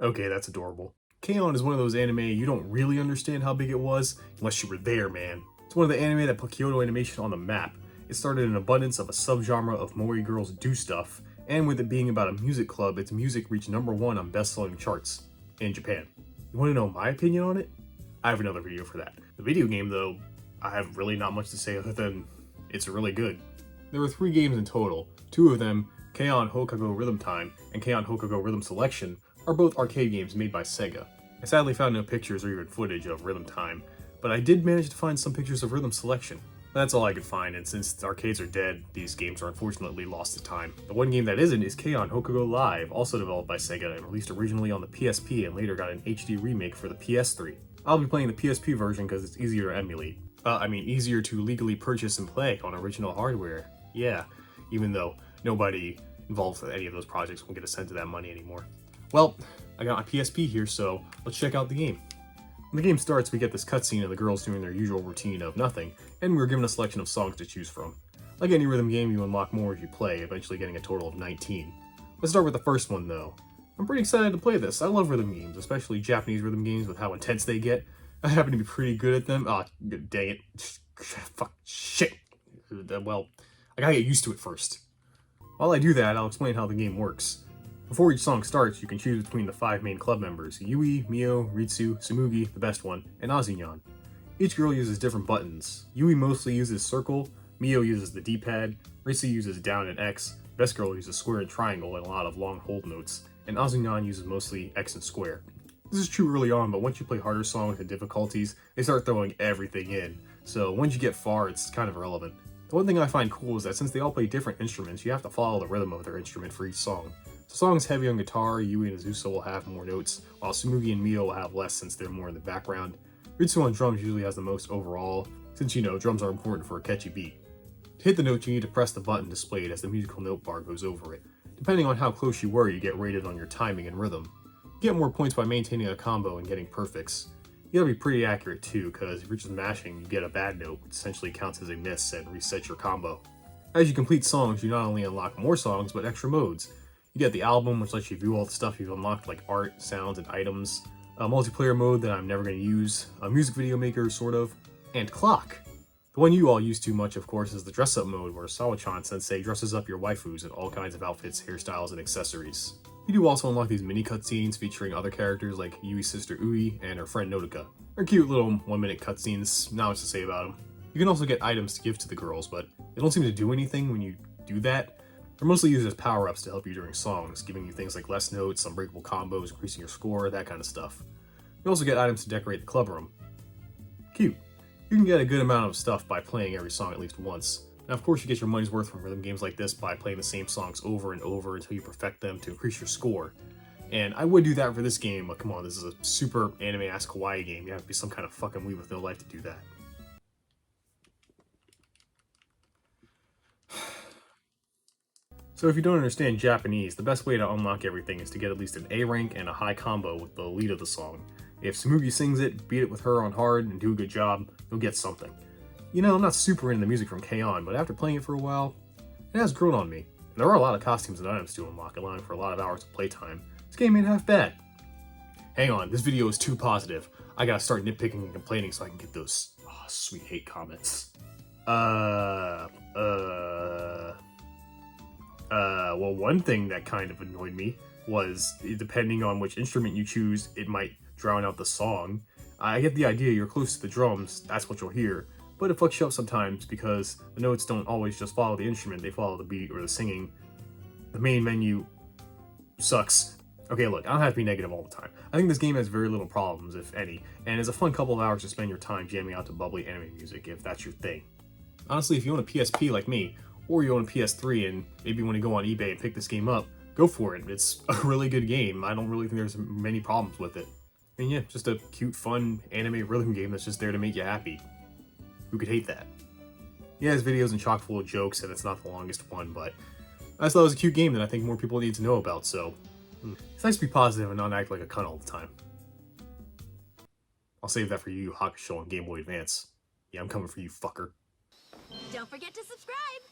Okay, that's adorable. K-On! Is one of those anime you don't really understand how big it was unless you were there, man. It's one of the anime that put Kyoto Animation on the map. It started an abundance of a subgenre of moe girls do stuff, and with it being about a music club, its music reached #1 on best-selling charts in Japan. You want to know my opinion on it? I have another video for that. The video game, though, I have really not much to say other than it's really good. There were 3 games in total. 2 of them, K-On! Hokago Rhythm Time and K-On! Hokago Rhythm Selection, are both arcade games made by Sega. I sadly found no pictures or even footage of Rhythm Time, but I did manage to find some pictures of Rhythm Selection. That's all I could find, and since the arcades are dead, these games are unfortunately lost to time. The one game that isn't is K-On! Hokago Live, also developed by Sega and released originally on the PSP and later got an HD remake for the PS3. I'll be playing the PSP version because it's easier to emulate. Easier to legally purchase and play on original hardware. Yeah, even though nobody involved with any of those projects won't get a cent of that money anymore. Well, I got my PSP here, so let's check out the game. When the game starts, we get this cutscene of the girls doing their usual routine of nothing, and we're given a selection of songs to choose from. Like any rhythm game, you unlock more as you play, eventually getting a total of 19. Let's start with the first one, though. I'm pretty excited to play this. I love rhythm games, especially Japanese rhythm games with how intense they get. I happen to be pretty good at them. Dang it. Fuck, shit. Well, I gotta get used to it first. While I do that, I'll explain how the game works. Before each song starts, you can choose between the 5 main club members, Yui, Mio, Ritsu, Tsumugi, the best one, and Azinyan. Each girl uses different buttons. Yui mostly uses circle, Mio uses the D-pad, Ritsu uses down and X, best girl uses square and triangle and a lot of long hold notes, and Azinyan uses mostly X and square. This is true early on, but once you play harder songs and difficulties, they start throwing everything in, so once you get far, it's kind of irrelevant. The one thing I find cool is that since they all play different instruments, you have to follow the rhythm of their instrument for each song. So songs heavy on guitar, Yui and Azusa will have more notes, while Tsumugi and Mio will have less since they're more in the background. Ritsu on drums usually has the most overall, since drums are important for a catchy beat. To hit the note, you need to press the button displayed as the musical note bar goes over it. Depending on how close you were, you get rated on your timing and rhythm. You get more points by maintaining a combo and getting perfects. You gotta be pretty accurate too, because if you're just mashing, you get a bad note, which essentially counts as a miss and resets your combo. As you complete songs, you not only unlock more songs, but extra modes. You get the album, which lets you view all the stuff you've unlocked, like art, sounds, and items, a multiplayer mode that I'm never going to use, a music video maker, sort of, and clock. The one you all use too much, of course, is the dress-up mode, where Sawachan-sensei dresses up your waifus in all kinds of outfits, hairstyles, and accessories. You do also unlock these mini cutscenes featuring other characters like Yui's sister Ui and her friend Nodoka. They're cute little 1-minute cutscenes, not much to say about them. You can also get items to give to the girls, but they don't seem to do anything when you do that. They're mostly used as power-ups to help you during songs, giving you things like less notes, unbreakable combos, increasing your score, that kind of stuff. You also get items to decorate the club room. Cute. You can get a good amount of stuff by playing every song at least once. Now, of course, you get your money's worth from rhythm games like this by playing the same songs over and over until you perfect them to increase your score. And I would do that for this game, but come on, this is a super anime-ass kawaii game. You have to be some kind of fucking weeb with no life to do that. So if you don't understand Japanese, the best way to unlock everything is to get at least an A rank and a high combo with the lead of the song. If Tsumugi sings it, beat it with her on hard, and do a good job, you'll get something. I'm not super into the music from K-On!, but after playing it for a while, it has grown on me. And there are a lot of costumes and items to unlock, allowing for a lot of hours of playtime. This game ain't half bad. Hang on, this video is too positive. I gotta start nitpicking and complaining so I can get those sweet hate comments. Well, one thing that kind of annoyed me was, depending on which instrument you choose, it might drown out the song. I get the idea, you're close to the drums, that's what you'll hear, but it fucks you up sometimes because the notes don't always just follow the instrument, they follow the beat or the singing. The main menu sucks. Okay, look, I don't have to be negative all the time. I think this game has very little problems, if any, and is a fun couple of hours to spend your time jamming out to bubbly anime music, if that's your thing. Honestly, if you own a PSP like me, or you own a PS3 and maybe want to go on eBay and pick this game up, go for it. It's a really good game. I don't really think there's many problems with it. And yeah, just a cute, fun anime rhythm game that's just there to make you happy. Who could hate that? Yeah, his video's and chock full of jokes, and it's not the longest one, but I just thought it was a cute game that I think more people need to know about, so it's nice to be positive and not act like a cunt all the time. I'll save that for you, Hakusho on Game Boy Advance. Yeah, I'm coming for you, fucker. Don't forget to subscribe!